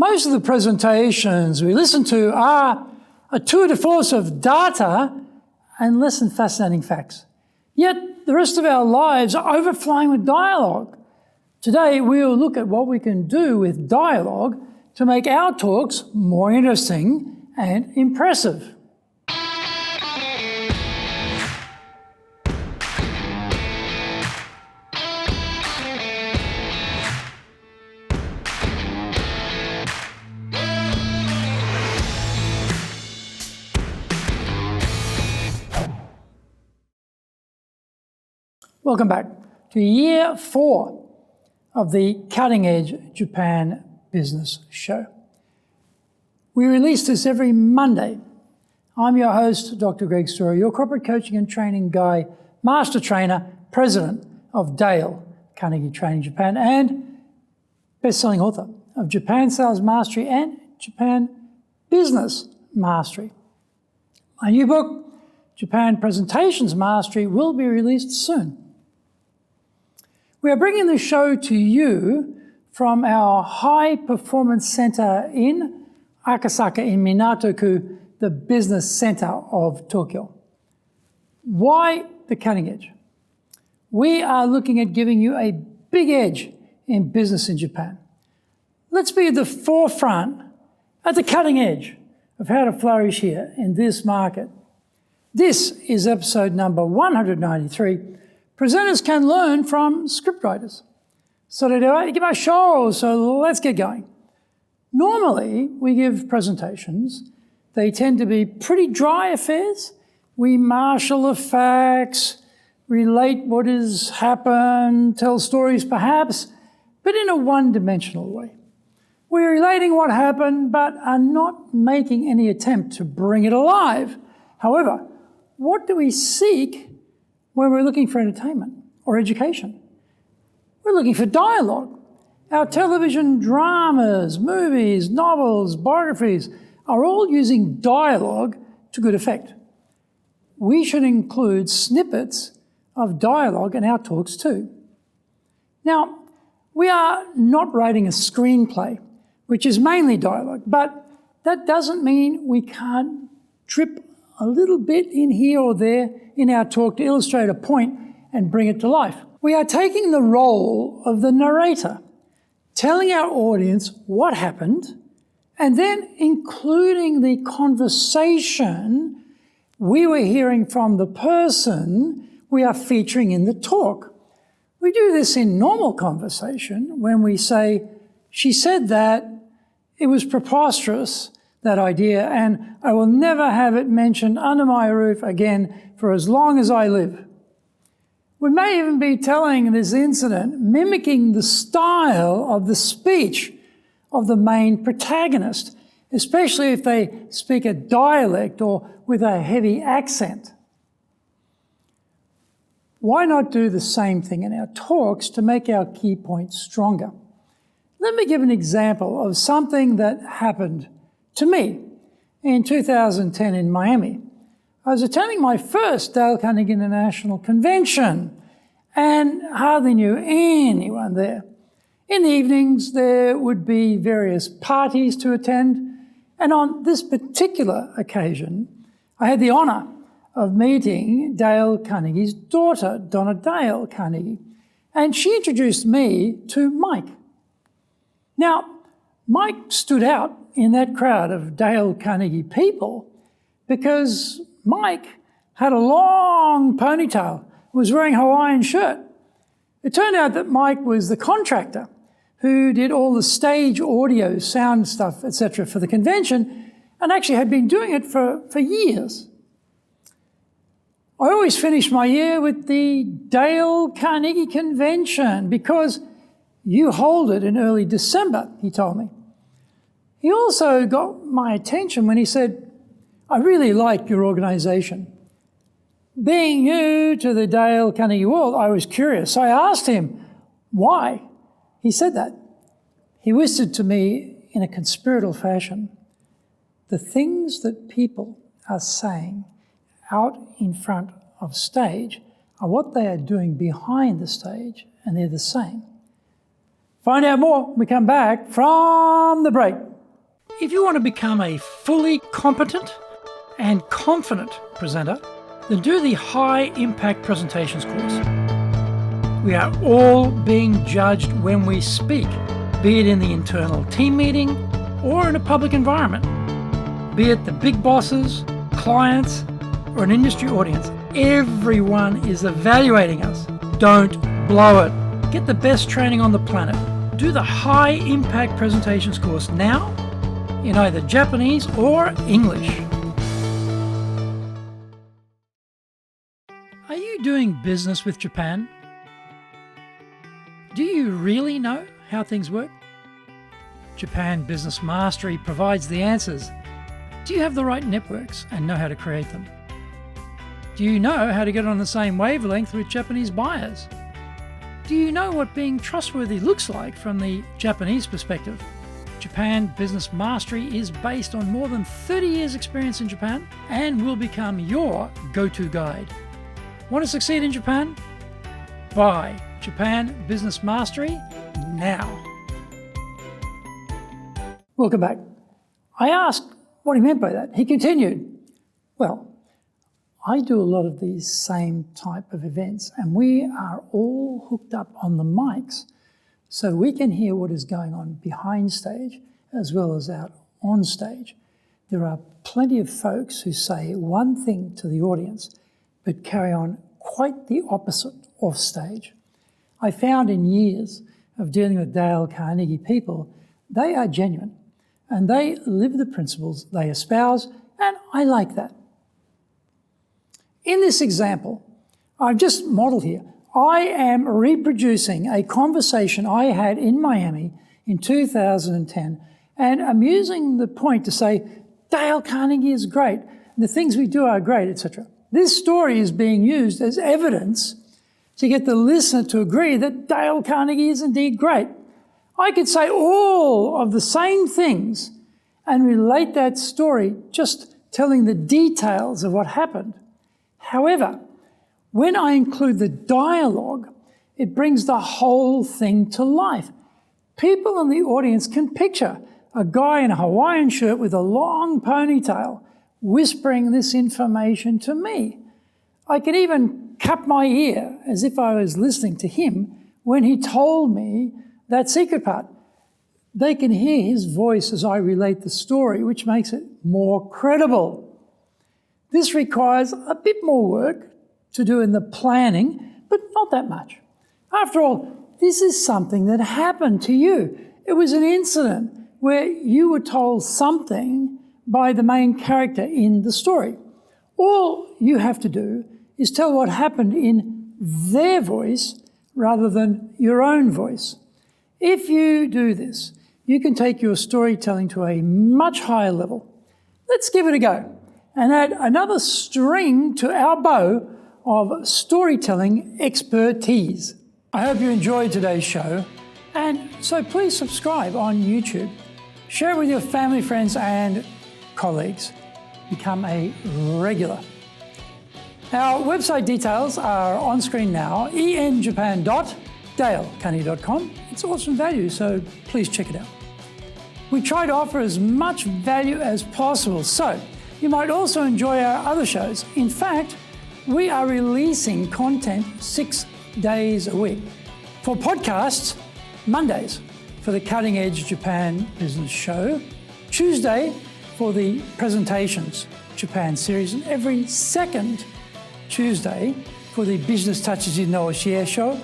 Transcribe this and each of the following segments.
Most of the presentations we listen to are a tour de force of data and less than fascinating facts. Yet the rest of our lives are overflowing with dialogue. Today we'll look at what we can do with dialogue to make our talks more interesting and impressive. Welcome back to year 4 of the Cutting Edge Japan Business Show. We release this every Monday. I'm your host, Dr. Greg Story, your corporate coaching and training guy, master trainer, president of Dale Carnegie Training Japan, and best-selling author of Japan Sales Mastery and Japan Business Mastery. My new book, Japan Presentations Mastery, will be released soon. We are bringing the show to you from our High Performance Center in Akasaka in Minato-ku, the business center of Tokyo. Why the cutting edge? We are looking at giving you a big edge in business in Japan. Let's be at the forefront, at the cutting edge of how to flourish here in this market. This is episode number 193. Presenters can learn from scriptwriters. So let's get going. Normally, we give presentations. They tend to be pretty dry affairs. We marshal the facts, relate what has happened, tell stories perhaps, but in a one-dimensional way. We're relating what happened, but are not making any attempt to bring it alive. However, what do we seek when we're looking for entertainment or education? We're looking for dialogue. Our television dramas, movies, novels, biographies are all using dialogue to good effect. We should include snippets of dialogue in our talks too. Now, we are not writing a screenplay, which is mainly dialogue, but that doesn't mean we can't trip a little bit in here or there in our talk to illustrate a point and bring it to life. We are taking the role of the narrator, telling our audience what happened, and then including the conversation we were hearing from the person we are featuring in the talk. We do this in normal conversation when we say, "She said that, it was preposterous, that idea, and I will never have it mentioned under my roof again for as long as I live." We may even be telling this incident, mimicking the style of the speech of the main protagonist, especially if they speak a dialect or with a heavy accent. Why not do the same thing in our talks to make our key points stronger? Let me give an example of something that happened to me in 2010 in Miami. I was attending my first Dale Carnegie International Convention and hardly knew anyone there. In the evenings, there would be various parties to attend, and on this particular occasion, I had the honour of meeting Dale Carnegie's daughter, Donna Dale Carnegie, and she introduced me to Mike. Now, Mike stood out in that crowd of Dale Carnegie people because Mike had a long ponytail, was wearing a Hawaiian shirt. It turned out that Mike was the contractor who did all the stage audio, sound stuff, etc. for the convention, and actually had been doing it for years. I always finish my year with the Dale Carnegie Convention because you hold it in early December, he told me. He also got my attention when he said, "I really like your organization." Being new to the Dale Carnegie world, I was curious. I asked him why he said that. He whispered to me in a conspiratorial fashion, "The things that people are saying out in front of stage are what they are doing behind the stage, and they're the same." Find out more when we come back from the break. If you want to become a fully competent and confident presenter, then do the High Impact Presentations course. We are all being judged when we speak, be it in the internal team meeting or in a public environment, be it the big bosses, clients, or an industry audience. Everyone is evaluating us. Don't blow it. Get the best training on the planet. Do the High Impact Presentations course now in either Japanese or English. Are you doing business with Japan? Do you really know how things work? Japan Business Mastery provides the answers. Do you have the right networks and know how to create them? Do you know how to get on the same wavelength with Japanese buyers? Do you know what being trustworthy looks like from the Japanese perspective? Japan Business Mastery is based on more than 30 years' experience in Japan and will become your go-to guide. Want to succeed in Japan? Buy Japan Business Mastery now. Welcome back. I asked what he meant by that. He continued, well, I do a lot of these same type of events, and we are all hooked up on the mics so we can hear what is going on behind stage as well as out on stage. There are plenty of folks who say one thing to the audience but carry on quite the opposite off stage. I found in years of dealing with Dale Carnegie people, they are genuine and they live the principles they espouse, and I like that. In this example, I've just modeled here, I am reproducing a conversation I had in Miami in 2010, and I'm using the point to say, Dale Carnegie is great, the things we do are great, etc. This story is being used as evidence to get the listener to agree that Dale Carnegie is indeed great. I could say all of the same things and relate that story, just telling the details of what happened. However, when I include the dialogue, it brings the whole thing to life. People in the audience can picture a guy in a Hawaiian shirt with a long ponytail whispering this information to me. I could even cup my ear as if I was listening to him when he told me that secret part. They can hear his voice as I relate the story, which makes it more credible. This requires a bit more work to do in the planning, but not that much. After all, this is something that happened to you. It was an incident where you were told something by the main character in the story. All you have to do is tell what happened in their voice rather than your own voice. If you do this, you can take your storytelling to a much higher level. Let's give it a go and add another string to our bow of storytelling expertise. I hope you enjoyed today's show, and so please subscribe on YouTube. Share it with your family, friends, and colleagues. Become a regular. Our website details are on screen now, enjapan.dalecarnegie.com. It's awesome value, so please check it out. We try to offer as much value as possible, so you might also enjoy our other shows. In fact, we are releasing content 6 days a week. For podcasts, Mondays for the Cutting Edge Japan Business Show, Tuesday for the Presentations Japan series, and every second Tuesday for the Business Touches in Nooshie show,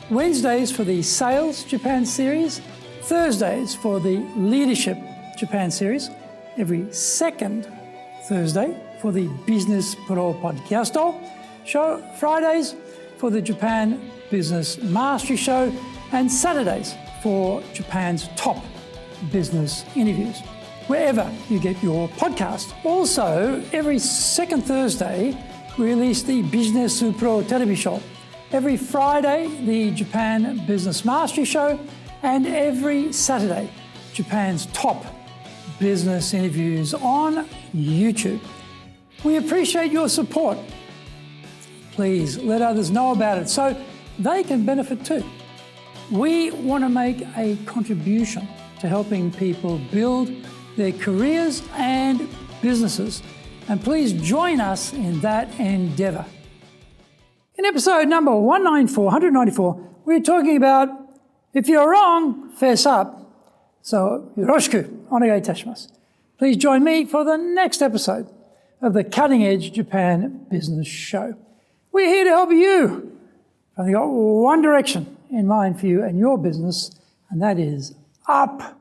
Wednesdays for the Sales Japan series, Thursdays for the Leadership Japan series, every second Thursday for the Business Pro Podcasto show, Fridays for the Japan Business Mastery show, and Saturdays for Japan's top business interviews, wherever you get your podcast. Also, every second Thursday, we release the Business Pro Television show. Every Friday, the Japan Business Mastery show, and every Saturday, Japan's top business interviews on YouTube. We appreciate your support. Please let others know about it so they can benefit too. We want to make a contribution to helping people build their careers and businesses. And please join us in that endeavour. In episode number 194, we're talking about if you're wrong, fess up. So, yoroshiku, onegai itashimasu. Please join me for the next episode of the Cutting Edge Japan Business Show. We're here to help you. I've only got one direction in mind for you and your business, and that is up.